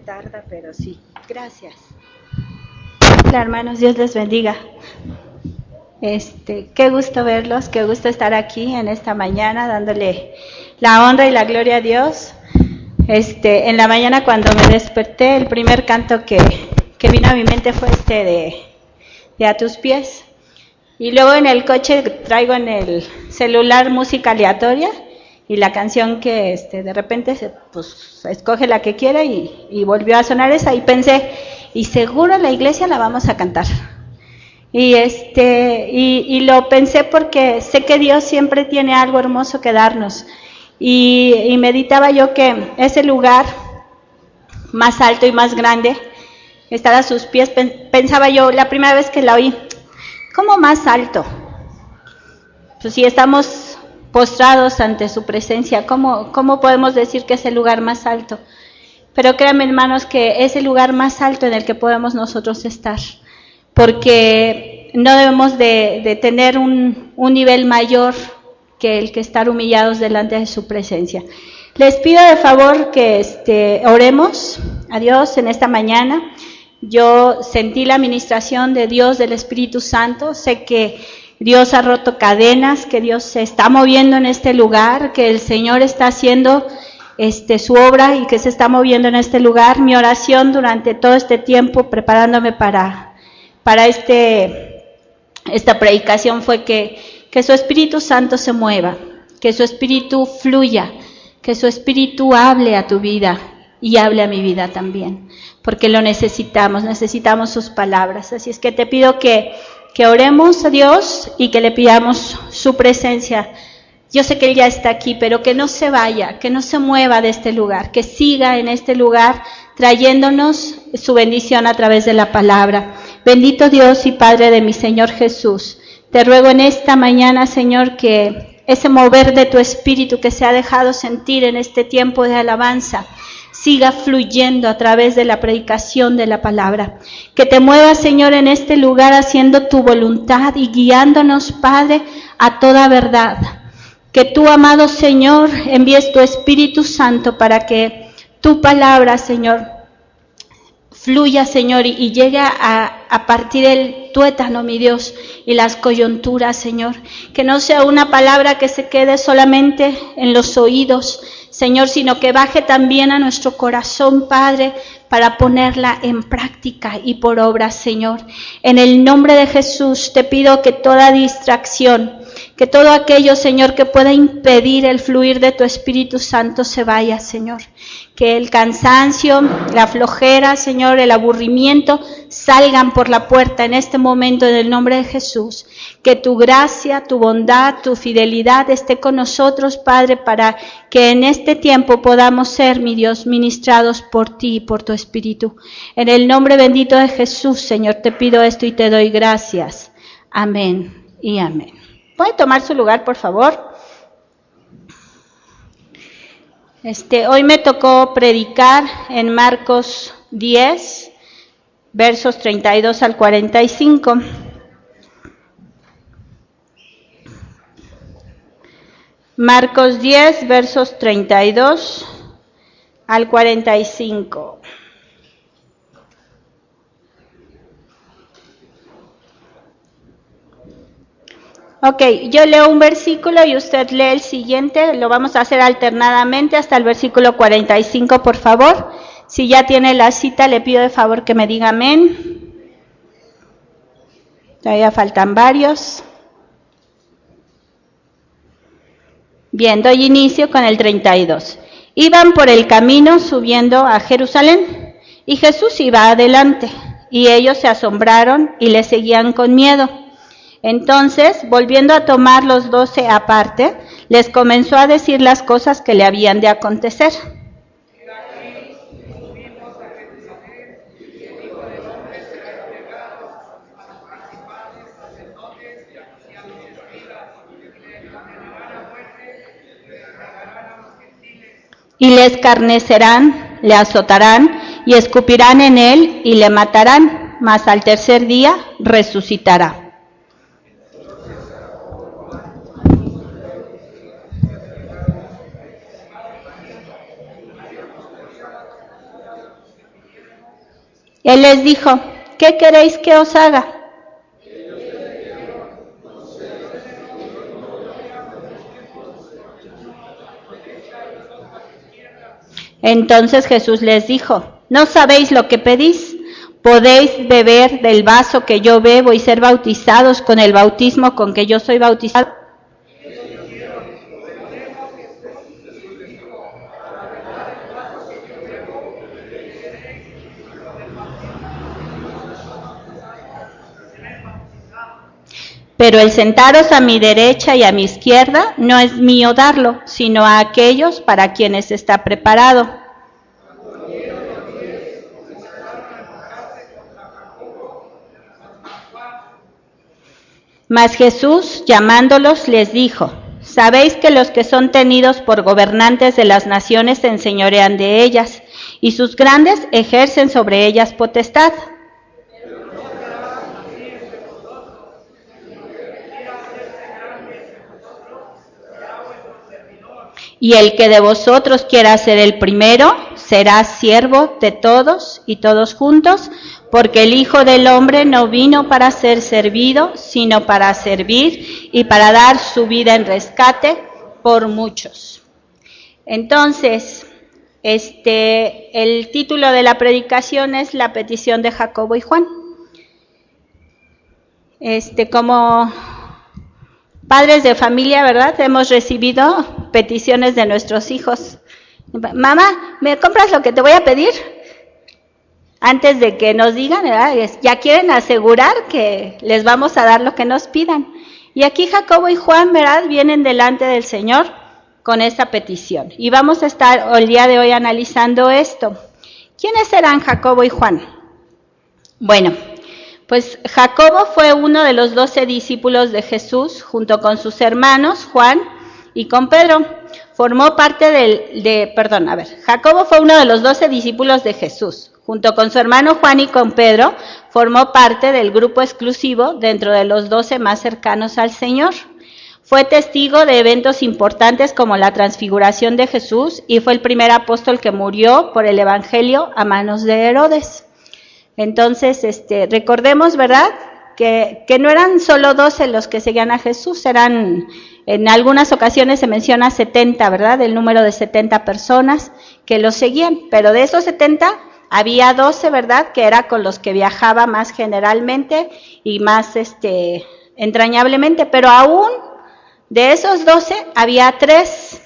tarda, pero sí. Gracias. Hola, hermanos, Dios les bendiga. Qué gusto verlos, qué gusto estar aquí en esta mañana dándole la honra y la gloria a Dios. En la mañana cuando me desperté, el primer canto que vino a mi mente fue de A tus pies. Y luego en el coche traigo en el celular música aleatoria y la canción que de repente pues escoge la que quiera y volvió a sonar esa y pensé, y seguro en la iglesia la vamos a cantar. Y lo pensé porque sé que Dios siempre tiene algo hermoso que darnos. Y meditaba yo que ese lugar más alto y más grande, estar a sus pies, pensaba yo la primera vez que la oí, ¿cómo más alto? Pues si estamos postrados ante su presencia, ¿cómo podemos decir que es el lugar más alto? Pero créanme, hermanos, que es el lugar más alto en el que podemos nosotros estar, porque no debemos de tener un nivel mayor que el que estar humillados delante de su presencia. Les pido de favor que oremos a Dios en esta mañana. Yo sentí la administración de Dios, del Espíritu Santo. Sé que Dios ha roto cadenas, que Dios se está moviendo en este lugar, que el Señor está haciendo su obra y que se está moviendo en este lugar. Mi oración durante todo este tiempo, preparándome para esta predicación, fue que su Espíritu Santo se mueva, que su Espíritu fluya, que su Espíritu hable a tu vida y hable a mi vida también, porque lo necesitamos sus palabras. Así es que te pido que oremos a Dios y que le pidamos su presencia. Yo sé que Él ya está aquí, pero que no se vaya, que no se mueva de este lugar, que siga en este lugar trayéndonos su bendición a través de la palabra. Bendito Dios y Padre de mi Señor Jesús, te ruego en esta mañana, Señor, que ese mover de tu Espíritu que se ha dejado sentir en este tiempo de alabanza siga fluyendo a través de la predicación de la palabra. Que te muevas, Señor, en este lugar haciendo tu voluntad y guiándonos, Padre, a toda verdad. Que tú, amado Señor, envíes tu Espíritu Santo para que tu palabra, Señor, fluya, Señor, y llegue a partir el tuétano, mi Dios, y las coyunturas, Señor. Que no sea una palabra que se quede solamente en los oídos, Señor, sino que baje también a nuestro corazón, Padre, para ponerla en práctica y por obra, Señor. En el nombre de Jesús te pido que toda distracción, que todo aquello, Señor, que pueda impedir el fluir de tu Espíritu Santo se vaya, Señor. Que el cansancio, la flojera, Señor, el aburrimiento salgan por la puerta en este momento en el nombre de Jesús. Que tu gracia, tu bondad, tu fidelidad esté con nosotros, Padre, para que en este tiempo podamos ser, mi Dios, ministrados por ti y por tu Espíritu. En el nombre bendito de Jesús, Señor, te pido esto y te doy gracias. Amén y amén. ¿Puede tomar su lugar, por favor? Hoy me tocó predicar en Marcos 10, versos 32 al 45. Marcos 10, versos 32 al 45. Ok, yo leo un versículo y usted lee el siguiente, lo vamos a hacer alternadamente hasta el versículo 45, por favor. Si ya tiene la cita, le pido de favor que me diga amén. Todavía faltan varios. Bien, doy inicio con el 32. Iban por el camino subiendo a Jerusalén, y Jesús iba adelante, y ellos se asombraron y le seguían con miedo. Entonces, volviendo a tomar los 12 aparte, les comenzó a decir las cosas que le habían de acontecer. Y le escarnecerán, le azotarán y escupirán en él y le matarán, mas al tercer día resucitará. Él les dijo, ¿qué queréis que os haga? Entonces Jesús les dijo, ¿no sabéis lo que pedís? ¿Podéis beber del vaso que yo bebo y ser bautizados con el bautismo con que yo soy bautizado? Pero el sentaros a mi derecha y a mi izquierda no es mío darlo, sino a aquellos para quienes está preparado. Mas Jesús, llamándolos, les dijo, sabéis que los que son tenidos por gobernantes de las naciones se enseñorean de ellas, y sus grandes ejercen sobre ellas potestad. Y el que de vosotros quiera ser el primero, será siervo de todos y todos juntos, porque el Hijo del Hombre no vino para ser servido, sino para servir y para dar su vida en rescate por muchos. Entonces, el título de la predicación es La petición de Jacobo y Juan. Como padres de familia, ¿verdad? Hemos recibido peticiones de nuestros hijos. Mamá, ¿me compras lo que te voy a pedir? Antes de que nos digan, ¿verdad? Ya quieren asegurar que les vamos a dar lo que nos pidan. Y aquí Jacobo y Juan, ¿verdad? Vienen delante del Señor con esa petición. Y vamos a estar el día de hoy analizando esto. ¿Quiénes eran Jacobo y Juan? Bueno, pues Jacobo fue uno de los 12 discípulos de Jesús, junto con sus hermanos Juan y con Pedro. Formó parte Jacobo fue uno de los 12 discípulos de Jesús. Junto con su hermano Juan y con Pedro, formó parte del grupo exclusivo dentro de los 12 más cercanos al Señor. Fue testigo de eventos importantes como la transfiguración de Jesús y fue el primer apóstol que murió por el Evangelio a manos de Herodes. Entonces, recordemos, ¿verdad?, que no eran solo 12 los que seguían a Jesús, en algunas ocasiones se menciona 70, ¿verdad?, el número de 70 personas que los seguían, pero de esos 70 había 12, ¿verdad?, que era con los que viajaba más generalmente y más entrañablemente, pero aún de esos 12 había 3,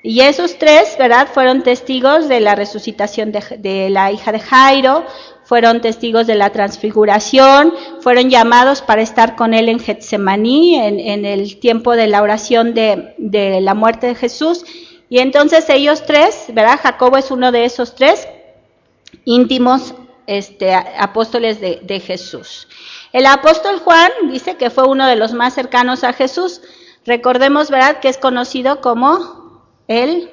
y esos 3, ¿verdad?, fueron testigos de la resucitación de la hija de Jairo, fueron testigos de la transfiguración, fueron llamados para estar con él en Getsemaní, en el tiempo de la oración de la muerte de Jesús, y entonces ellos 3, ¿verdad?, Jacobo es uno de esos 3 íntimos apóstoles de Jesús. El apóstol Juan dice que fue uno de los más cercanos a Jesús. Recordemos, ¿verdad?, que es conocido como el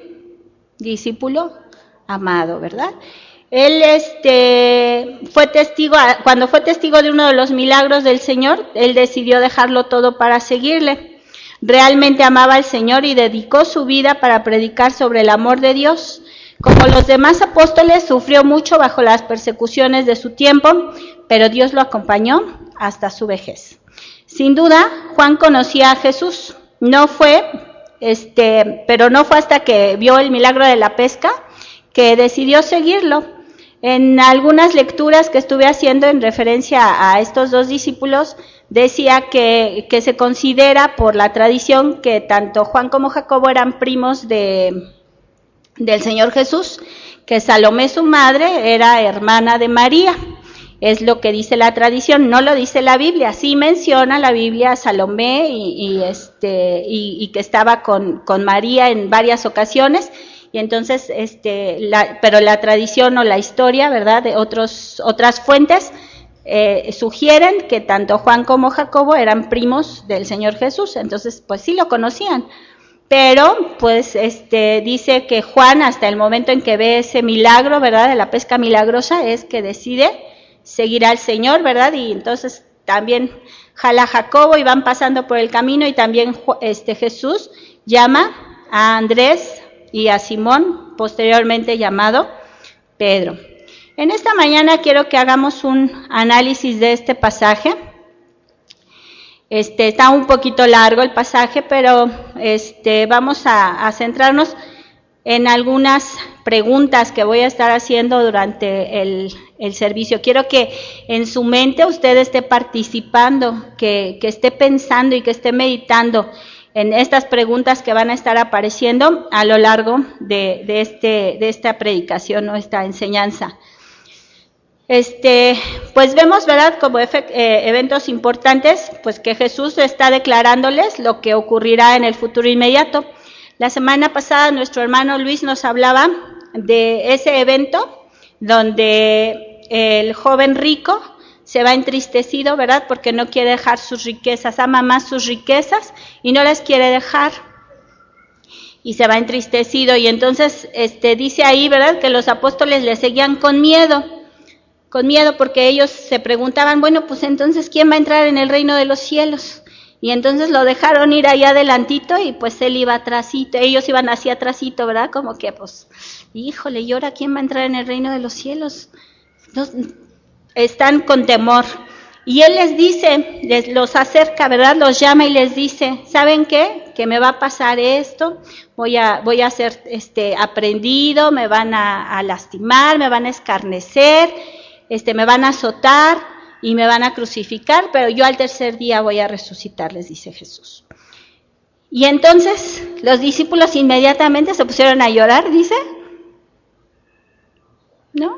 discípulo amado, ¿verdad? Él fue testigo, cuando fue testigo de uno de los milagros del Señor, él decidió dejarlo todo para seguirle. Realmente amaba al Señor y dedicó su vida para predicar sobre el amor de Dios. Como los demás apóstoles, sufrió mucho bajo las persecuciones de su tiempo, pero Dios lo acompañó hasta su vejez. Sin duda, Juan conocía a Jesús. Pero no fue hasta que vio el milagro de la pesca que decidió seguirlo. En algunas lecturas que estuve haciendo en referencia a estos 2 discípulos, decía que se considera por la tradición que tanto Juan como Jacobo eran primos del Señor Jesús, que Salomé, su madre, era hermana de María. Es lo que dice la tradición, no lo dice la Biblia. Sí menciona la Biblia a Salomé y que estaba con María en varias ocasiones. Y entonces, pero la tradición o la historia, ¿verdad?, de otras fuentes sugieren que tanto Juan como Jacobo eran primos del Señor Jesús. Entonces, pues sí lo conocían. Pero, pues, dice que Juan, hasta el momento en que ve ese milagro, ¿verdad?, de la pesca milagrosa, es que decide seguir al Señor, ¿verdad? Y entonces también jala a Jacobo y van pasando por el camino, y también Jesús llama a Andrés y a Simón, posteriormente llamado Pedro. En esta mañana quiero que hagamos un análisis de este pasaje. Está un poquito largo el pasaje, pero vamos a centrarnos en algunas preguntas que voy a estar haciendo durante el servicio. Quiero que en su mente usted esté participando, que esté pensando y que esté meditando en estas preguntas que van a estar apareciendo a lo largo de esta predicación o esta enseñanza. Pues vemos, ¿verdad?, como eventos importantes, pues que Jesús está declarándoles lo que ocurrirá en el futuro inmediato. La semana pasada nuestro hermano Luis nos hablaba de ese evento donde el joven rico se va entristecido, ¿verdad?, porque no quiere dejar sus riquezas, ama más sus riquezas y no las quiere dejar. Y se va entristecido, y entonces dice ahí, ¿verdad?, que los apóstoles le seguían con miedo porque ellos se preguntaban, bueno, pues entonces, ¿quién va a entrar en el reino de los cielos? Y entonces lo dejaron ir allá adelantito y pues él iba atrasito, ellos iban hacia atrasito, ¿verdad? Como que pues, híjole, ¿y ahora quién va a entrar en el reino de los cielos? Están con temor. Y él les dice, los acerca, ¿verdad? Los llama y les dice, ¿saben qué? Que me va a pasar esto, voy a ser aprendido, me van a lastimar, me van a escarnecer, me van a azotar y me van a crucificar, pero yo al tercer día voy a resucitar, les dice Jesús. Y entonces los discípulos inmediatamente se pusieron a llorar, dice, ¿no?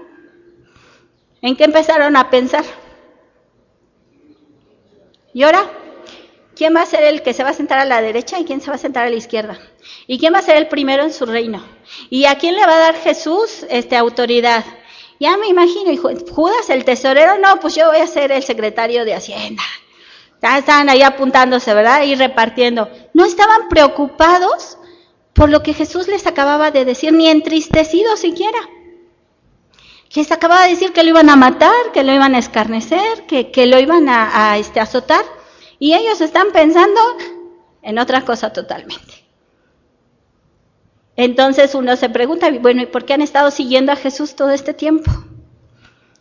¿En qué empezaron a pensar? ¿Y ahora? ¿Quién va a ser el que se va a sentar a la derecha y quién se va a sentar a la izquierda? ¿Y quién va a ser el primero en su reino? ¿Y a quién le va a dar Jesús autoridad? Ya me imagino, y Judas el tesorero, no, pues yo voy a ser el secretario de Hacienda. Ya estaban ahí apuntándose, ¿verdad? Y repartiendo. No estaban preocupados por lo que Jesús les acababa de decir, ni entristecidos siquiera. Les acababa de decir que lo iban a matar, que lo iban a escarnecer, que lo iban a azotar. Y ellos están pensando en otra cosa totalmente. Entonces uno se pregunta, bueno, ¿y por qué han estado siguiendo a Jesús todo este tiempo?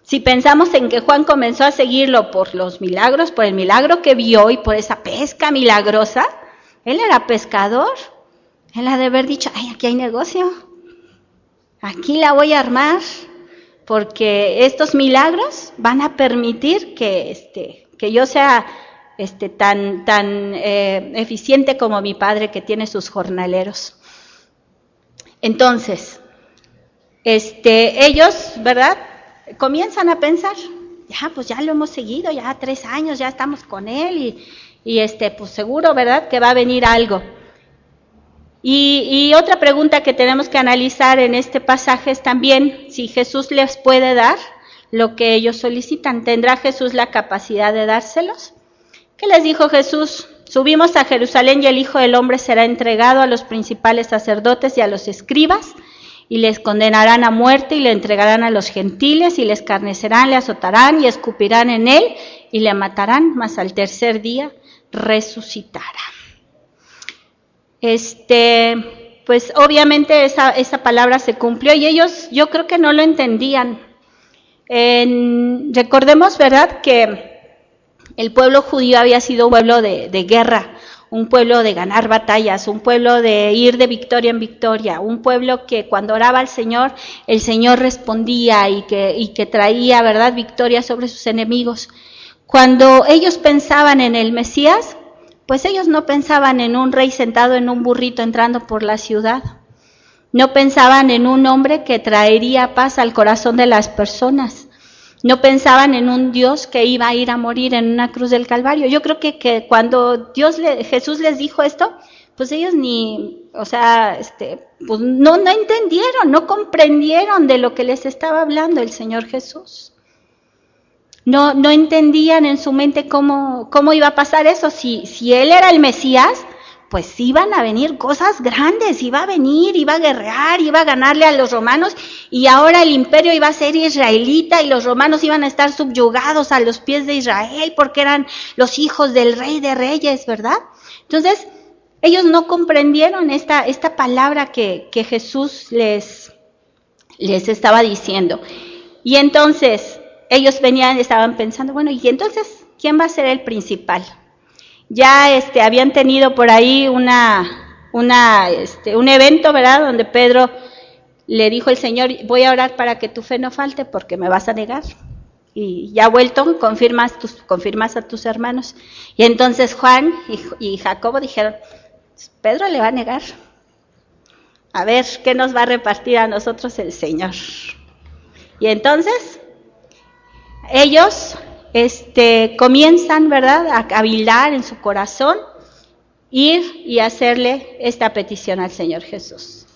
Si pensamos en que Juan comenzó a seguirlo por los milagros, por el milagro que vio y por esa pesca milagrosa, él era pescador. Él ha de haber dicho, ay, aquí hay negocio, aquí la voy a armar, porque estos milagros van a permitir que yo sea tan eficiente como mi padre que tiene sus jornaleros. Entonces, ellos, ¿verdad?, comienzan a pensar, ya, pues ya lo hemos seguido, ya 3 años, ya estamos con él y pues seguro, ¿verdad?, que va a venir algo. Y otra pregunta que tenemos que analizar en este pasaje es también si Jesús les puede dar lo que ellos solicitan. ¿Tendrá Jesús la capacidad de dárselos? ¿Qué les dijo Jesús? Subimos a Jerusalén y el Hijo del Hombre será entregado a los principales sacerdotes y a los escribas, y les condenarán a muerte y le entregarán a los gentiles y le escarnecerán, le azotarán y escupirán en él y le matarán, mas al tercer día resucitará. Pues obviamente esa palabra se cumplió y ellos yo creo que no lo entendían. Recordemos, ¿verdad?, que el pueblo judío había sido un pueblo de guerra, un pueblo de ganar batallas, un pueblo de ir de victoria en victoria, un pueblo que cuando oraba al Señor, el Señor respondía y que traía, ¿verdad?, victoria sobre sus enemigos. Cuando ellos pensaban en el Mesías, pues ellos no pensaban en un rey sentado en un burrito entrando por la ciudad. No pensaban en un hombre que traería paz al corazón de las personas. No pensaban en un Dios que iba a ir a morir en una cruz del Calvario. Yo creo que cuando Jesús les dijo esto, pues ellos pues no entendieron, no comprendieron de lo que les estaba hablando el Señor Jesús. No entendían en su mente cómo iba a pasar eso. Si Él era el Mesías, pues iban a venir cosas grandes, iba a venir, iba a guerrear, iba a ganarle a los romanos, y ahora el imperio iba a ser israelita y los romanos iban a estar subyugados a los pies de Israel porque eran los hijos del Rey de Reyes, ¿verdad? Entonces, ellos no comprendieron esta palabra que Jesús les estaba diciendo. Y entonces ellos estaban pensando, bueno, ¿y entonces quién va a ser el principal? Ya habían tenido por ahí un evento, ¿verdad? Donde Pedro le dijo al Señor, voy a orar para que tu fe no falte porque me vas a negar. Y ya vuelto, confirmas a tus hermanos. Y entonces Juan y Jacobo dijeron, Pedro le va a negar. A ver, ¿qué nos va a repartir a nosotros el Señor? Y entonces ellos comienzan, ¿verdad?, a cavilar en su corazón, ir y hacerle esta petición al Señor Jesús.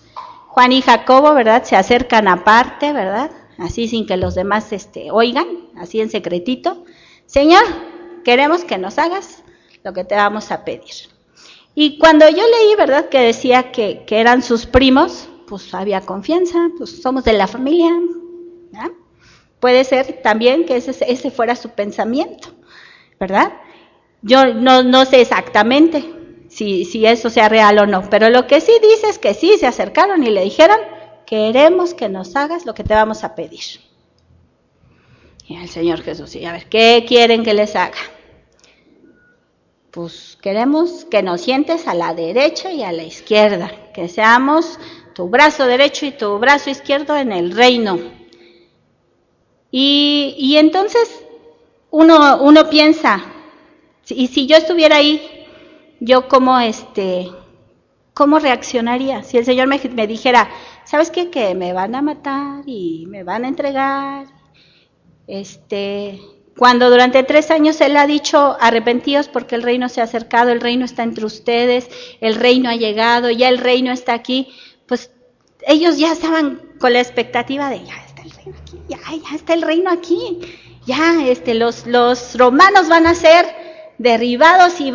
Juan y Jacobo, ¿verdad?, se acercan aparte, ¿verdad?, así sin que los demás oigan, así en secretito. Señor, queremos que nos hagas lo que te vamos a pedir. Y cuando yo leí, ¿verdad?, que decía que eran sus primos, pues había confianza, pues somos de la familia, ¿verdad? Puede ser también que ese fuera su pensamiento, ¿verdad? Yo no sé exactamente si eso sea real o no, pero lo que sí dice es que sí se acercaron y le dijeron, queremos que nos hagas lo que te vamos a pedir. Y el Señor Jesús, a ver, ¿qué quieren que les haga? Pues queremos que nos sientes a la derecha y a la izquierda, que seamos tu brazo derecho y tu brazo izquierdo en el reino. Y entonces uno piensa, y si yo estuviera ahí, yo cómo reaccionaría. Si el Señor me dijera, ¿sabes qué? Que me van a matar y me van a entregar. Cuando durante 3 años Él ha dicho, arrepentíos porque el reino se ha acercado, el reino está entre ustedes, el reino ha llegado, ya el reino está aquí, pues ellos ya estaban con la expectativa de, ya está el reino aquí, ya está el reino aquí, ya los romanos van a ser derribados y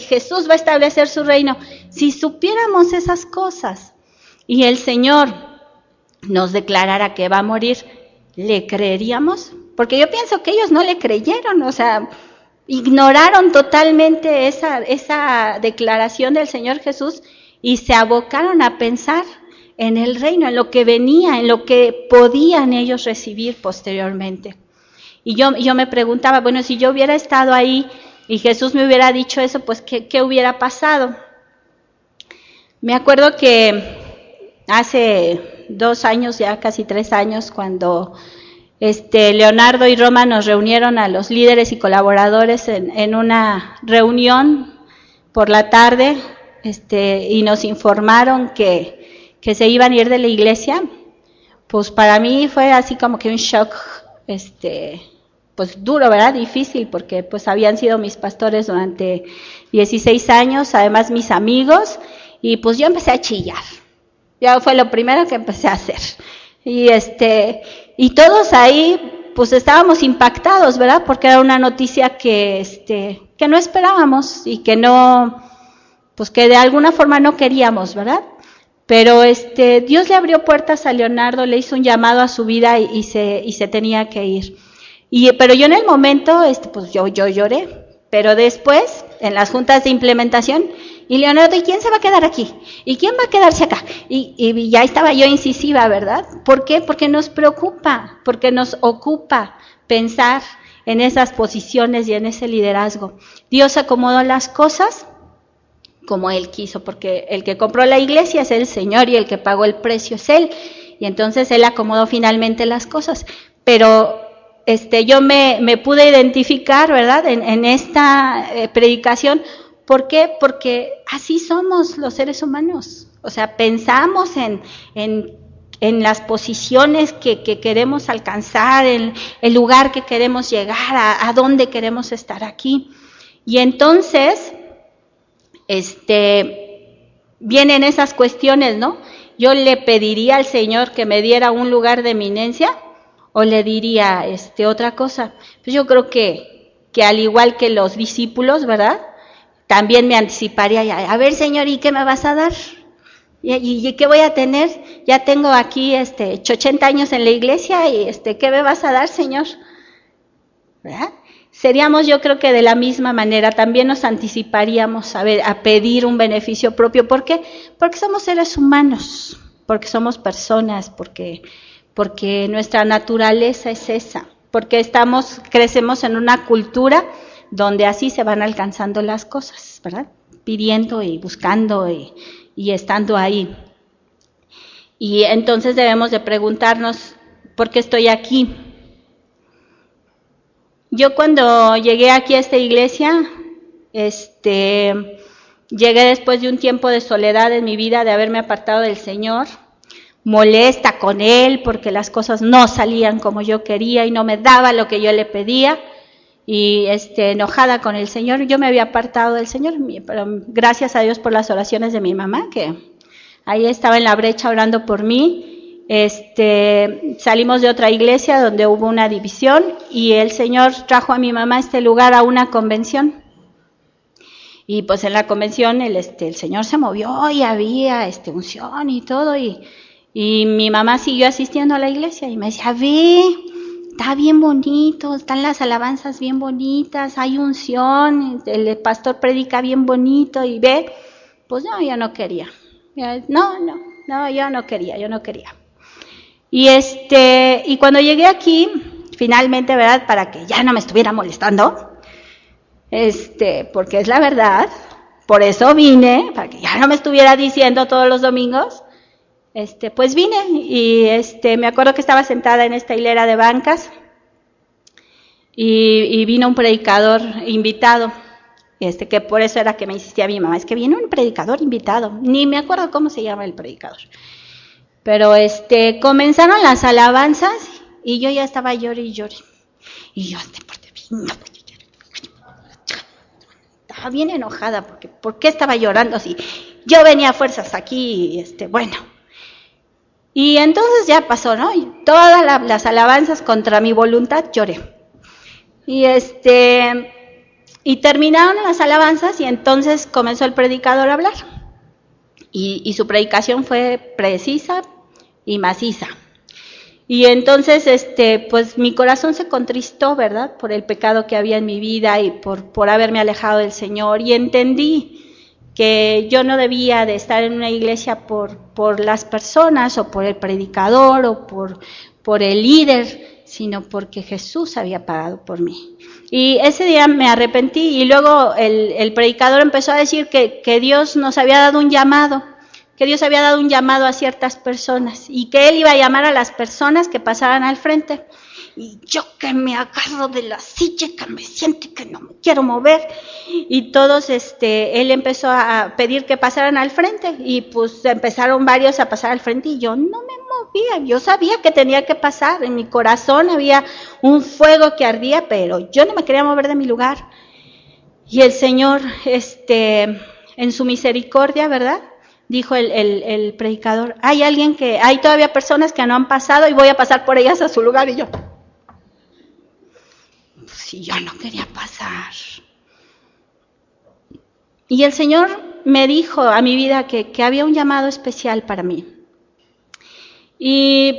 Jesús va a establecer su reino. Si supiéramos esas cosas y el Señor nos declarara que va a morir, ¿le creeríamos? Porque yo pienso que ellos no le creyeron, o sea, ignoraron totalmente esa declaración del Señor Jesús y se abocaron a pensar en el reino, en lo que venía, en lo que podían ellos recibir posteriormente. Y yo me preguntaba, bueno, si yo hubiera estado ahí y Jesús me hubiera dicho eso, pues ¿qué hubiera pasado? Me acuerdo que hace 2 años, ya casi 3 años, cuando Leonardo y Roma nos reunieron a los líderes y colaboradores en una reunión por la tarde, y nos informaron que se iban a ir de la iglesia, pues para mí fue así como que un shock, pues duro, ¿verdad? Difícil, porque pues habían sido mis pastores durante 16 años, además mis amigos, y pues yo empecé a chillar. Ya fue lo primero que empecé a hacer. Y todos ahí pues estábamos impactados, ¿verdad? Porque era una noticia que no esperábamos y que pues que de alguna forma no queríamos, ¿verdad? Pero Dios le abrió puertas a Leonardo, le hizo un llamado a su vida y se tenía que ir. Pero yo en el momento, pues yo lloré, pero después, en las juntas de implementación, y Leonardo, ¿y quién se va a quedar aquí? ¿Y quién va a quedarse acá? Y ya estaba yo incisiva, ¿verdad? ¿Por qué? Porque nos preocupa, porque nos ocupa pensar en esas posiciones y en ese liderazgo. Dios acomodó las cosas como Él quiso, porque el que compró la iglesia es el Señor y el que pagó el precio es Él. Y entonces Él acomodó finalmente las cosas. Pero yo me pude identificar, ¿verdad?, en esta predicación. ¿Por qué? Porque así somos los seres humanos. O sea, pensamos en las posiciones que queremos alcanzar, en el lugar que queremos llegar, a dónde queremos estar aquí. Y entonces, vienen esas cuestiones, ¿no? Yo le pediría al Señor que me diera un lugar de eminencia, o le diría otra cosa. Pues yo creo que al igual que los discípulos, ¿verdad?, también me anticiparía, a ver, Señor, ¿y qué me vas a dar? ¿Y qué voy a tener? Ya tengo aquí 80 años en la iglesia y ¿qué me vas a dar, Señor? ¿Verdad? Seríamos, yo creo que de la misma manera, también nos anticiparíamos a pedir un beneficio propio. ¿Por qué? Porque somos seres humanos, porque somos personas, porque porque nuestra naturaleza es esa, porque crecemos en una cultura donde así se van alcanzando las cosas, ¿verdad? Pidiendo y buscando y estando ahí. Y entonces debemos de preguntarnos, ¿por qué estoy aquí? Yo cuando llegué aquí a esta iglesia, llegué después de un tiempo de soledad en mi vida, de haberme apartado del Señor, molesta con Él porque las cosas no salían como yo quería y no me daba lo que yo le pedía, y enojada con el Señor. Yo me había apartado del Señor, pero gracias a Dios por las oraciones de mi mamá, que ahí estaba en la brecha orando por mí. Salimos de otra iglesia donde hubo una división y el Señor trajo a mi mamá a este lugar a una convención. Y pues en la convención el Señor se movió y había unción y todo, y mi mamá siguió asistiendo a la iglesia y me decía, ve, está bien bonito, están las alabanzas bien bonitas, hay unción, el pastor predica bien bonito, y ve, pues no, yo no quería. No, yo no quería. Y cuando llegué aquí, finalmente, ¿verdad? Para que ya no me estuviera molestando, porque es la verdad, por eso vine, para que ya no me estuviera diciendo todos los domingos, pues vine y me acuerdo que estaba sentada en esta hilera de bancas y vino un predicador invitado, que por eso era que me insistía mi mamá, es que viene un predicador invitado, ni me acuerdo cómo se llama el predicador. Pero comenzaron las alabanzas y yo ya estaba llore y llore. Y yo estaba bien enojada porque ¿por qué estaba llorando así? Yo venía a fuerzas aquí, bueno. Y entonces ya pasó, ¿no? Y todas las alabanzas contra mi voluntad lloré. Y terminaron las alabanzas y entonces comenzó el predicador a hablar. Y su predicación fue precisa y maciza. Y entonces, pues mi corazón se contristó, ¿verdad? Por el pecado que había en mi vida y por haberme alejado del Señor. Y entendí que yo no debía de estar en una iglesia por las personas o por el predicador o por el líder, sino porque Jesús había pagado por mí. Y ese día me arrepentí y luego el predicador empezó a decir que Dios nos había dado un llamado, que Dios había dado un llamado a ciertas personas y que Él iba a llamar a las personas que pasaran al frente. Y yo que me agarro de la silla, que me siento y que no me quiero mover. Y todos, Él empezó a pedir que pasaran al frente y pues empezaron varios a pasar al frente y yo no me movía. Yo sabía que tenía que pasar, en mi corazón había un fuego que ardía, pero yo no me quería mover de mi lugar. Y el Señor, en su misericordia, ¿verdad?, dijo el predicador, hay todavía personas que no han pasado y voy a pasar por ellas a su lugar. Y yo, si yo no quería pasar. Y el Señor me dijo a mi vida que había un llamado especial para mí. Y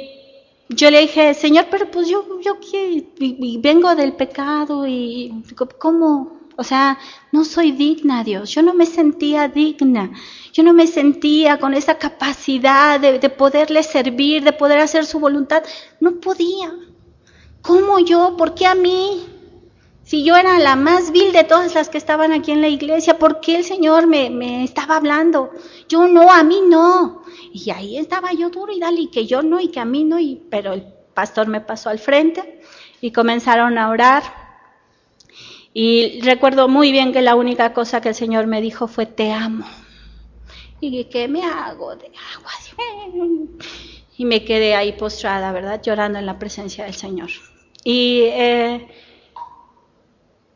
yo le dije, Señor, pero pues yo vengo del pecado y ¿cómo? O sea, no soy digna, Dios. Yo no me sentía digna. Yo no me sentía con esa capacidad de poderle servir, de poder hacer su voluntad. No podía. ¿Cómo yo? ¿Por qué a mí? Si yo era la más vil de todas las que estaban aquí en la iglesia, ¿por qué el Señor me estaba hablando? Yo no, a mí no. Y ahí estaba yo duro y dale, y que yo no, y que a mí no. Pero el pastor me pasó al frente y comenzaron a orar. Y recuerdo muy bien que la única cosa que el Señor me dijo fue, te amo. Y ¿qué me hago de agua? Y me quedé ahí postrada, ¿verdad?, llorando en la presencia del Señor. Y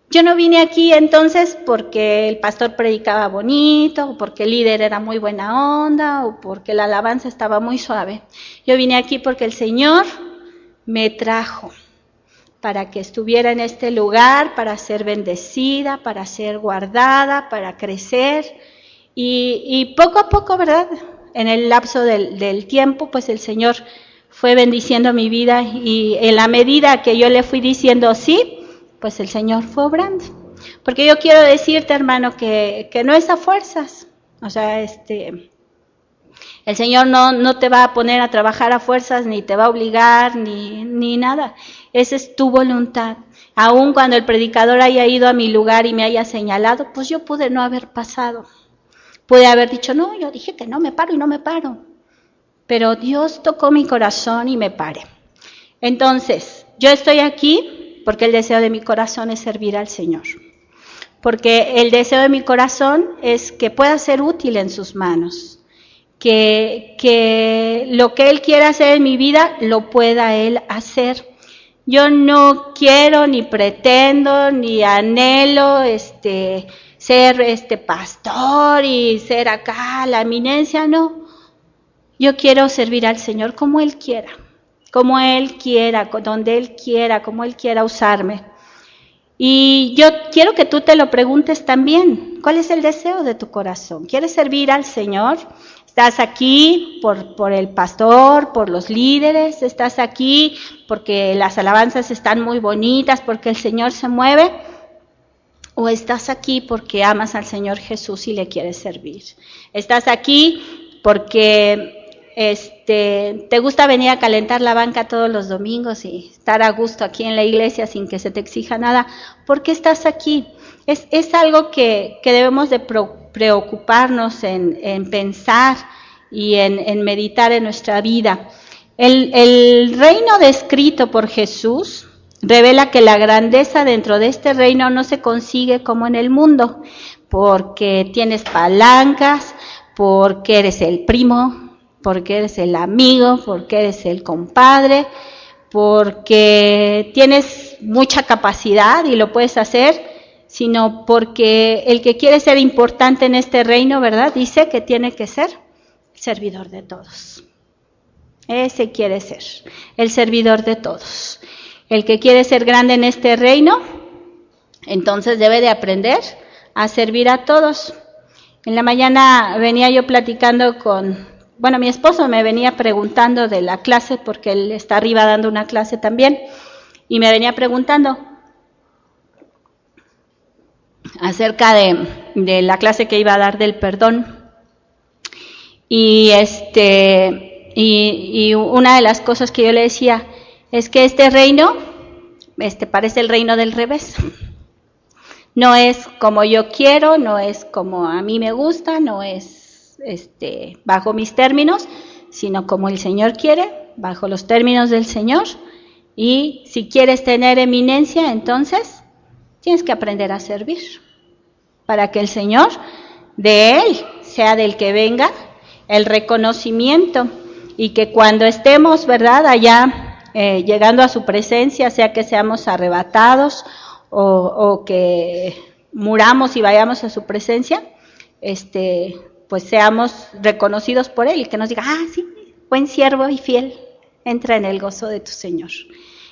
yo no vine aquí entonces porque el pastor predicaba bonito, o porque el líder era muy buena onda, o porque la alabanza estaba muy suave. Yo vine aquí porque el Señor me trajo para que estuviera en este lugar, para ser bendecida, para ser guardada, para crecer. Y poco a poco, ¿verdad?, en el lapso del tiempo, pues el Señor fue bendiciendo mi vida y en la medida que yo le fui diciendo sí, pues el Señor fue obrando. Porque yo quiero decirte, hermano, que no es a fuerzas. O sea, El Señor no te va a poner a trabajar a fuerzas, ni te va a obligar, ni nada. Esa es tu voluntad. Aun cuando el predicador haya ido a mi lugar y me haya señalado, pues yo pude no haber pasado. Pude haber dicho, no, yo dije que no me paro y no me paro. Pero Dios tocó mi corazón y me paré. Entonces, yo estoy aquí porque el deseo de mi corazón es servir al Señor. Porque el deseo de mi corazón es que pueda ser útil en sus manos. Que lo que Él quiera hacer en mi vida, lo pueda Él hacer. Yo no quiero, ni pretendo, ni anhelo ser pastor y ser acá la eminencia, no. Yo quiero servir al Señor como Él quiera, donde Él quiera, como Él quiera usarme. Y yo quiero que tú te lo preguntes también. ¿Cuál es el deseo de tu corazón? ¿Quieres servir al Señor? ¿Estás aquí por el pastor, por los líderes? ¿Estás aquí porque las alabanzas están muy bonitas, porque el Señor se mueve? ¿O estás aquí porque amas al Señor Jesús y le quieres servir? ¿Estás aquí porque te gusta venir a calentar la banca todos los domingos y estar a gusto aquí en la iglesia sin que se te exija nada? ¿Por qué estás aquí? Es algo que debemos de preocuparnos en pensar y en meditar en nuestra vida. El reino descrito por Jesús revela que la grandeza dentro de este reino no se consigue como en el mundo, porque tienes palancas, porque eres el primo, porque eres el amigo, porque eres el compadre, porque tienes mucha capacidad y lo puedes hacer, sino porque el que quiere ser importante en este reino, ¿verdad? Dice que tiene que ser servidor de todos. Ese quiere ser, el servidor de todos. El que quiere ser grande en este reino, entonces debe de aprender a servir a todos. En la mañana venía yo platicando mi esposo me venía preguntando de la clase, porque él está arriba dando una clase también, y me venía preguntando acerca de la clase que iba a dar del perdón. Y una de las cosas que yo le decía es que este reino parece el reino del revés. No es como yo quiero, no es como a mí me gusta, no es bajo mis términos, sino como el Señor quiere, bajo los términos del Señor. Y si quieres tener eminencia, entonces tienes que aprender a servir, para que el Señor, de Él, sea del que venga el reconocimiento, y que cuando estemos, ¿verdad?, allá llegando a su presencia, sea que seamos arrebatados o que muramos y vayamos a su presencia, pues seamos reconocidos por Él y que nos diga, sí, buen siervo y fiel, entra en el gozo de tu Señor.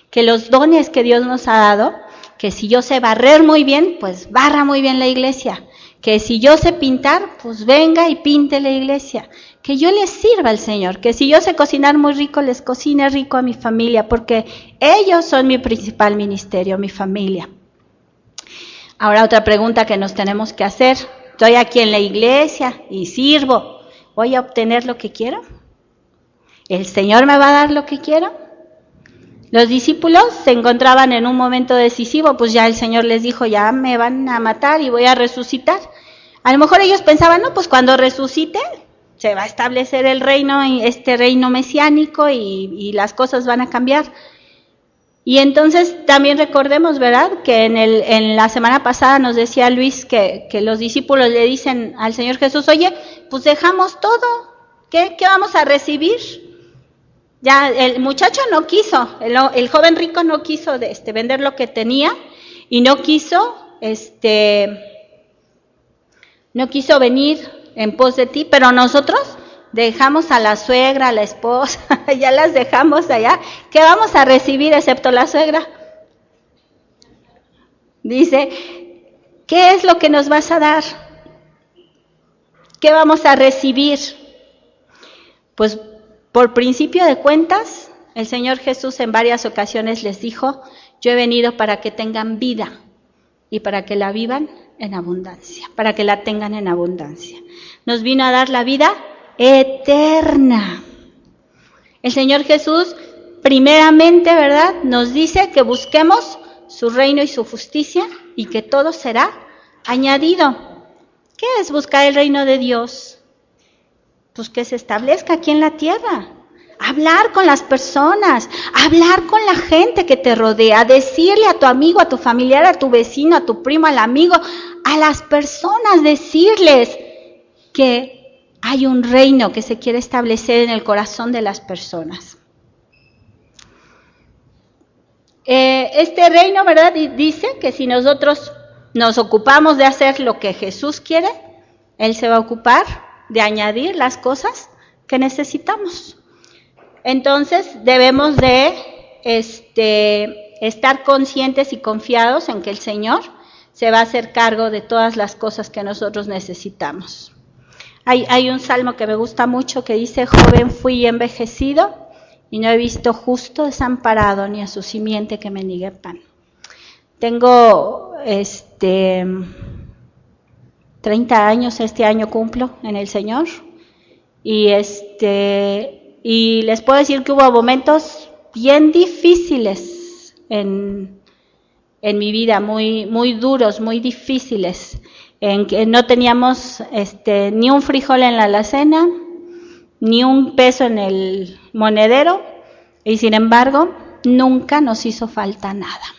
Que los dones que Dios nos ha dado, que si yo sé barrer muy bien, pues barra muy bien la iglesia. Que si yo sé pintar, pues venga y pinte la iglesia. Que yo les sirva al Señor. Que si yo sé cocinar muy rico, les cocine rico a mi familia, porque ellos son mi principal ministerio, mi familia. Ahora otra pregunta que nos tenemos que hacer. Estoy aquí en la iglesia y sirvo. ¿Voy a obtener lo que quiero? ¿El Señor me va a dar lo que quiero? Los discípulos se encontraban en un momento decisivo, pues ya el Señor les dijo, ya me van a matar y voy a resucitar. A lo mejor ellos pensaban, no, pues cuando resucite se va a establecer el reino, este reino mesiánico y las cosas van a cambiar. Y entonces también recordemos, ¿verdad?, que en la semana pasada nos decía Luis que los discípulos le dicen al Señor Jesús, oye, pues dejamos todo, ¿qué vamos a recibir? Ya el muchacho no quiso, el joven rico no quiso vender lo que tenía y no quiso venir en pos de ti, pero nosotros dejamos a la suegra, a la esposa, ya las dejamos allá. ¿Qué vamos a recibir excepto la suegra? Dice, ¿qué es lo que nos vas a dar? ¿Qué vamos a recibir? Pues por principio de cuentas, el Señor Jesús en varias ocasiones les dijo, yo he venido para que tengan vida y para que la vivan en abundancia, para que la tengan en abundancia. Nos vino a dar la vida eterna. El Señor Jesús, primeramente, ¿verdad?, nos dice que busquemos su reino y su justicia y que todo será añadido. ¿Qué es buscar el reino de Dios? Pues que se establezca aquí en la tierra. Hablar con las personas, hablar con la gente que te rodea, decirle a tu amigo, a tu familiar, a tu vecino, a tu primo, al amigo, a las personas, decirles que hay un reino que se quiere establecer en el corazón de las personas. Este reino, ¿verdad?, dice que si nosotros nos ocupamos de hacer lo que Jesús quiere, Él se va a ocupar de añadir las cosas que necesitamos. Entonces debemos de estar conscientes y confiados en que el Señor se va a hacer cargo de todas las cosas que nosotros necesitamos. Hay un salmo que me gusta mucho que dice: joven fui y envejecido, y no he visto justo desamparado, ni a su simiente que me niegue pan. Tengo 30 años, este año cumplo en el Señor, y les puedo decir que hubo momentos bien difíciles en mi vida, muy, muy duros, muy difíciles, en que no teníamos ni un frijol en la alacena, ni un peso en el monedero, y sin embargo nunca nos hizo falta nada,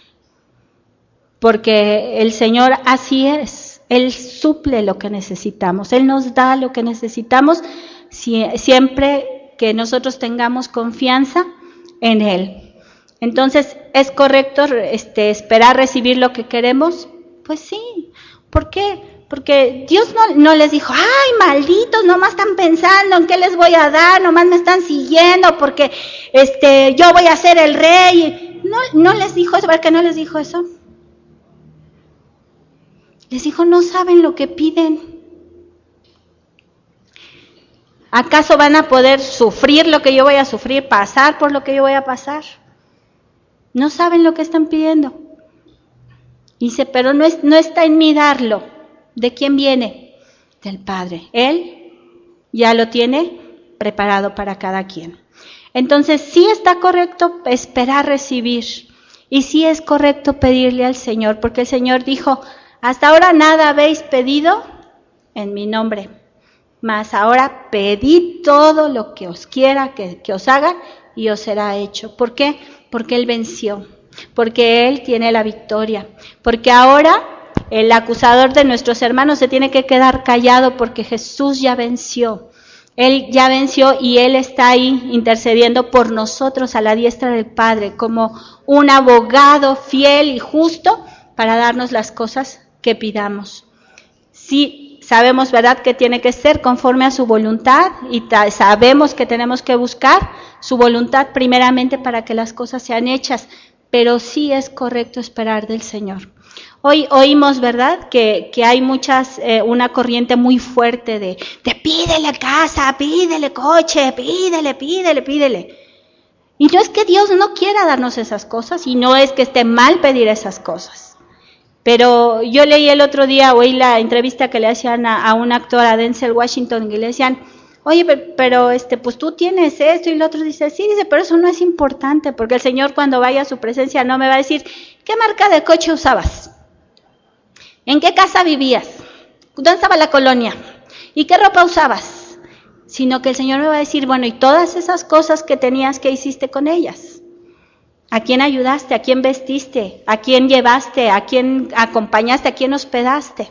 porque el Señor así es. Él suple lo que necesitamos, Él nos da lo que necesitamos, siempre que nosotros tengamos confianza en Él. Entonces, ¿es correcto esperar recibir lo que queremos? Pues sí. ¿Por qué? Porque Dios no les dijo: ¡ay, malditos! Nomás están pensando en qué les voy a dar, nomás me están siguiendo porque yo voy a ser el rey. No les dijo eso. ¿Por qué no les dijo eso? Les dijo: no saben lo que piden. ¿Acaso van a poder sufrir lo que yo voy a sufrir, pasar por lo que yo voy a pasar? No saben lo que están pidiendo. Dice: pero no está en mí darlo. ¿De quién viene? Del Padre. Él ya lo tiene preparado para cada quien. Entonces, sí está correcto esperar recibir. Y sí es correcto pedirle al Señor, porque el Señor dijo: hasta ahora nada habéis pedido en mi nombre, mas ahora pedid todo lo que os quiera que os haga y os será hecho. ¿Por qué? Porque Él venció, porque Él tiene la victoria, porque ahora el acusador de nuestros hermanos se tiene que quedar callado porque Jesús ya venció. Él ya venció y Él está ahí intercediendo por nosotros a la diestra del Padre como un abogado fiel y justo para darnos las cosas que pidamos. Sí, sabemos, ¿verdad?, que tiene que ser conforme a su voluntad y sabemos que tenemos que buscar su voluntad primeramente para que las cosas sean hechas, pero sí es correcto esperar del Señor. Hoy oímos, ¿verdad?, que hay una corriente muy fuerte de pídele casa, pídele coche, pídele. Y no es que Dios no quiera darnos esas cosas y no es que esté mal pedir esas cosas. Pero yo leí el otro día, oí la entrevista que le hacían a un actor, a Denzel Washington, y le decían: oye, pero pues tú tienes esto, y el otro dice: sí, pero eso no es importante, porque el Señor cuando vaya a su presencia no me va a decir: ¿qué marca de coche usabas? ¿En qué casa vivías? ¿Dónde estaba la colonia? ¿Y qué ropa usabas? Sino que el Señor me va a decir: bueno, y todas esas cosas que tenías, ¿qué hiciste con ellas? ¿A quién ayudaste? ¿A quién vestiste? ¿A quién llevaste? ¿A quién acompañaste? ¿A quién hospedaste?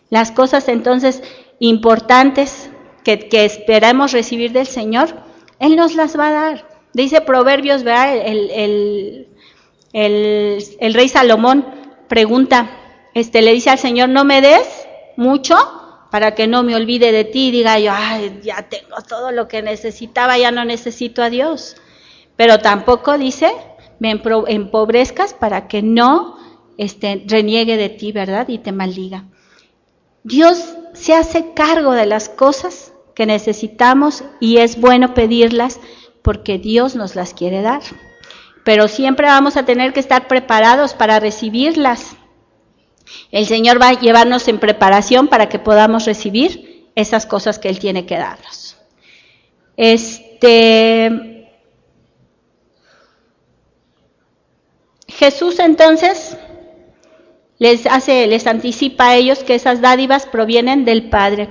Las cosas entonces importantes que esperamos recibir del Señor, Él nos las va a dar. Dice Proverbios, ¿verdad? El rey Salomón pregunta, le dice al Señor: no me des mucho para que no me olvide de ti y diga yo: ay, ya tengo todo lo que necesitaba, ya no necesito a Dios. Pero tampoco dice: me empobrezcas para que no reniegue de ti, ¿verdad?, y te maldiga. Dios se hace cargo de las cosas que necesitamos y es bueno pedirlas porque Dios nos las quiere dar. Pero siempre vamos a tener que estar preparados para recibirlas. El Señor va a llevarnos en preparación para que podamos recibir esas cosas que Él tiene que darnos. Jesús entonces les anticipa a ellos que esas dádivas provienen del Padre.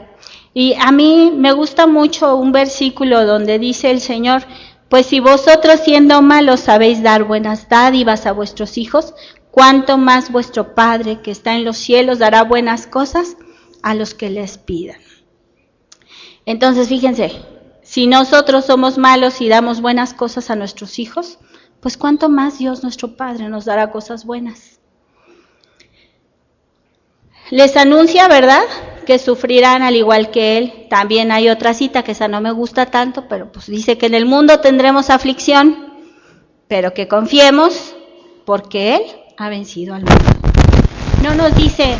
Y a mí me gusta mucho un versículo donde dice el Señor: pues si vosotros siendo malos sabéis dar buenas dádivas a vuestros hijos, cuánto más vuestro Padre que está en los cielos dará buenas cosas a los que les pidan. Entonces fíjense, si nosotros somos malos y damos buenas cosas a nuestros hijos, pues cuánto más Dios nuestro Padre nos dará cosas buenas. Les anuncia, ¿verdad?, que sufrirán al igual que Él. También hay otra cita que esa no me gusta tanto, pero pues dice que en el mundo tendremos aflicción, pero que confiemos porque Él ha vencido al mundo. No nos dice,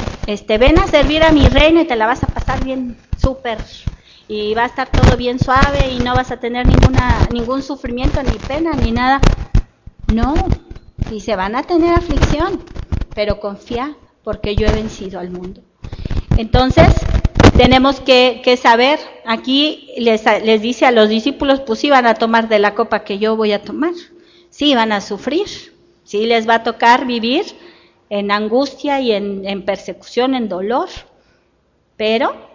ven a servir a mi reino y te la vas a pasar bien súper y va a estar todo bien suave y no vas a tener ningún sufrimiento, ni pena, ni nada. No, dice, van a tener aflicción, pero confía porque yo he vencido al mundo. Entonces, tenemos que saber, aquí les dice a los discípulos, pues sí van a tomar de la copa que yo voy a tomar, sí van a sufrir, sí les va a tocar vivir en angustia y en persecución, en dolor, pero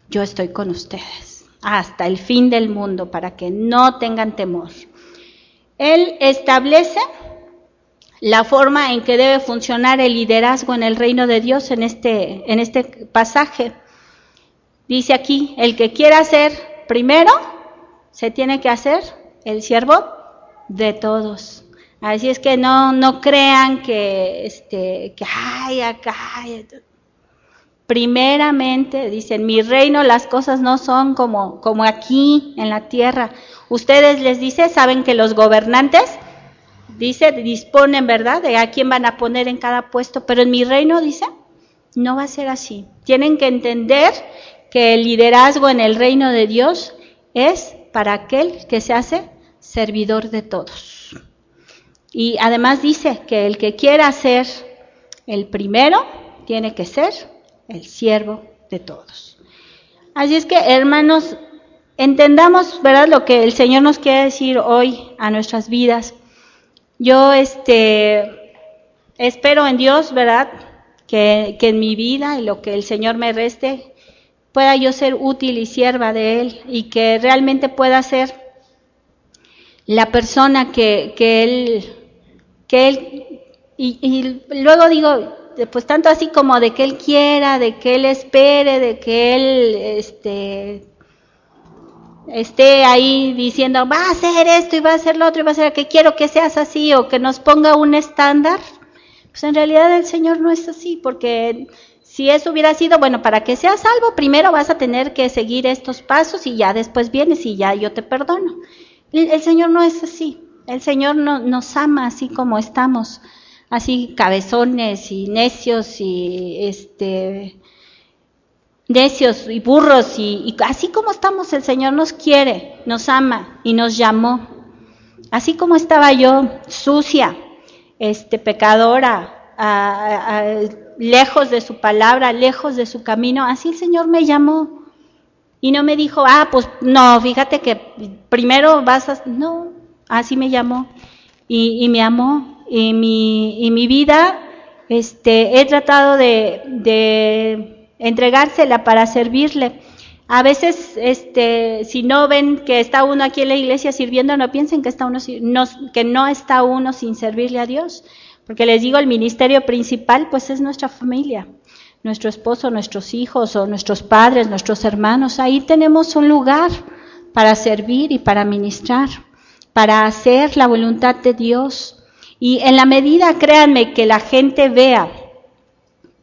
yo estoy con ustedes hasta el fin del mundo para que no tengan temor. Él establece la forma en que debe funcionar el liderazgo en el reino de Dios en este pasaje. Dice aquí, el que quiera ser primero, se tiene que hacer el siervo de todos. Así es que no crean que ay, acá. Primeramente, dice, en mi reino las cosas no son como aquí en la tierra. Ustedes les dice, saben que los gobernantes, dice, disponen, ¿verdad?, de a quién van a poner en cada puesto, pero en mi reino, dice, no va a ser así. Tienen que entender que el liderazgo en el reino de Dios es para aquel que se hace servidor de todos. Y además dice que el que quiera ser el primero, tiene que ser el siervo de todos. Así es que, hermanos, entendamos, ¿verdad?, lo que el Señor nos quiere decir hoy a nuestras vidas. Yo espero en Dios, ¿verdad?, que en mi vida y lo que el Señor me reste, pueda yo ser útil y sierva de Él y que realmente pueda ser la persona que Él y luego digo, pues tanto así como de que Él quiera, de que Él espere, de que Él esté ahí diciendo, va a hacer esto y va a hacer lo otro y va a hacer que quiero que seas así, o que nos ponga un estándar. Pues en realidad el Señor no es así, porque si eso hubiera sido, bueno, para que seas salvo, primero vas a tener que seguir estos pasos y ya después vienes y ya yo te perdono. El Señor no es así. El Señor nos ama así como estamos, así cabezones y necios y necios y burros y así como estamos. El Señor nos quiere, nos ama y nos llamó. Así como estaba yo, sucia, pecadora, lejos de su palabra, lejos de su camino, así el Señor me llamó. Y no me dijo, pues no, fíjate que primero no, así me llamó y me amó. Y mi vida, he tratado de entregársela para servirle. A veces, si no ven que está uno aquí en la iglesia sirviendo, no piensen que no está uno sin servirle a Dios. Porque les digo, el ministerio principal, pues es nuestra familia. Nuestro esposo, nuestros hijos o nuestros padres, nuestros hermanos. Ahí tenemos un lugar para servir y para ministrar, para hacer la voluntad de Dios. Y en la medida, créanme, que la gente vea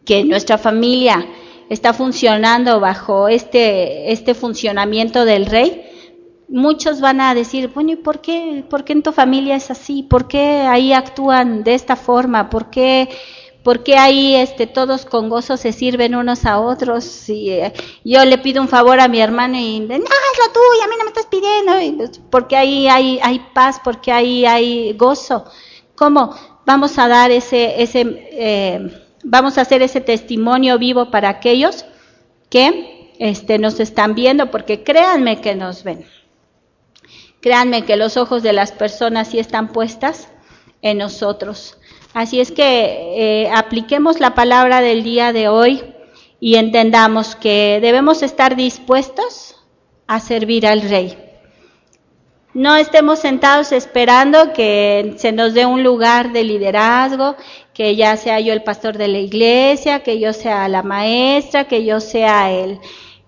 que nuestra familia está funcionando bajo este funcionamiento del Rey, muchos van a decir, bueno, ¿y por qué en tu familia es así? ¿Por qué ahí actúan de esta forma? ¿Por qué ahí todos con gozo se sirven unos a otros? Y yo le pido un favor a mi hermano y no, hazlo tú, y a mí no me estás pidiendo. Y pues, porque ahí hay paz, porque ahí hay gozo. ¿Cómo vamos a dar vamos a hacer ese testimonio vivo para aquellos que nos están viendo? Porque créanme que nos ven. Créanme que los ojos de las personas sí están puestas en nosotros. Así es que apliquemos la palabra del día de hoy y entendamos que debemos estar dispuestos a servir al Rey. No estemos sentados esperando que se nos dé un lugar de liderazgo, que ya sea yo el pastor de la iglesia, que yo sea la maestra, que yo sea el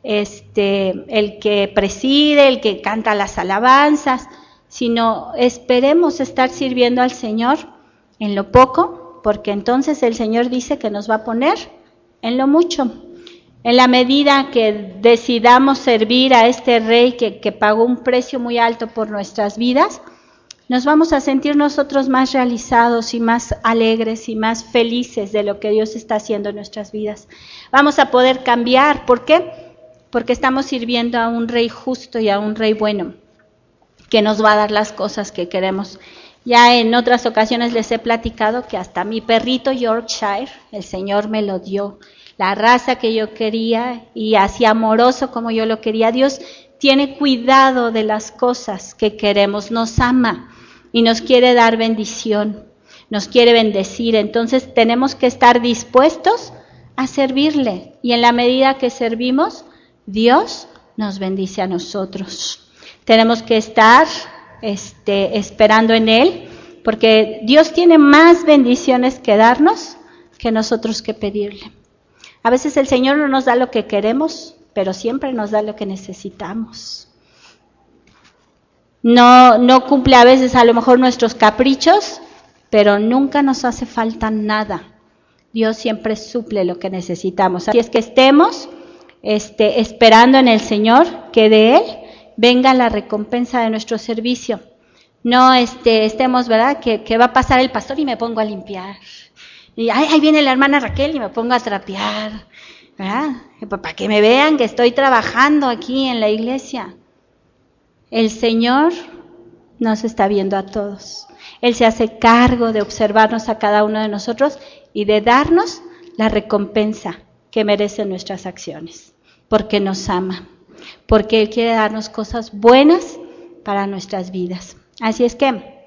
que preside, el que canta las alabanzas, sino esperemos estar sirviendo al Señor en lo poco, porque entonces el Señor dice que nos va a poner en lo mucho. En la medida que decidamos servir a este Rey que pagó un precio muy alto por nuestras vidas, nos vamos a sentir nosotros más realizados y más alegres y más felices de lo que Dios está haciendo en nuestras vidas. Vamos a poder cambiar. ¿Por qué? Porque estamos sirviendo a un Rey justo y a un Rey bueno, que nos va a dar las cosas que queremos. Ya en otras ocasiones les he platicado que hasta mi perrito Yorkshire, el Señor me lo dio, la raza que yo quería y así amoroso como yo lo quería. Dios tiene cuidado de las cosas que queremos, nos ama y nos quiere dar bendición, nos quiere bendecir. Entonces tenemos que estar dispuestos a servirle y en la medida que servimos, Dios nos bendice a nosotros. Tenemos que estar esperando en Él, porque Dios tiene más bendiciones que darnos que nosotros que pedirle. A veces el Señor no nos da lo que queremos, pero siempre nos da lo que necesitamos. No cumple a veces a lo mejor nuestros caprichos, pero nunca nos hace falta nada. Dios siempre suple lo que necesitamos. Así es que estemos esperando en el Señor, que de Él venga la recompensa de nuestro servicio. No estemos, ¿verdad?, que va a pasar el pastor y me pongo a limpiar. Y ahí viene la hermana Raquel y me pongo a trapear, ¿verdad? Para que me vean que estoy trabajando aquí en la iglesia. El Señor nos está viendo a todos. Él se hace cargo de observarnos a cada uno de nosotros y de darnos la recompensa que merecen nuestras acciones, porque nos ama, porque Él quiere darnos cosas buenas para nuestras vidas. Así es que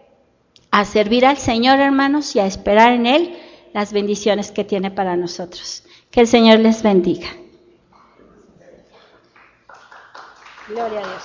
a servir al Señor, hermanos, y a esperar en Él las bendiciones que tiene para nosotros. Que el Señor les bendiga. Gloria a Dios.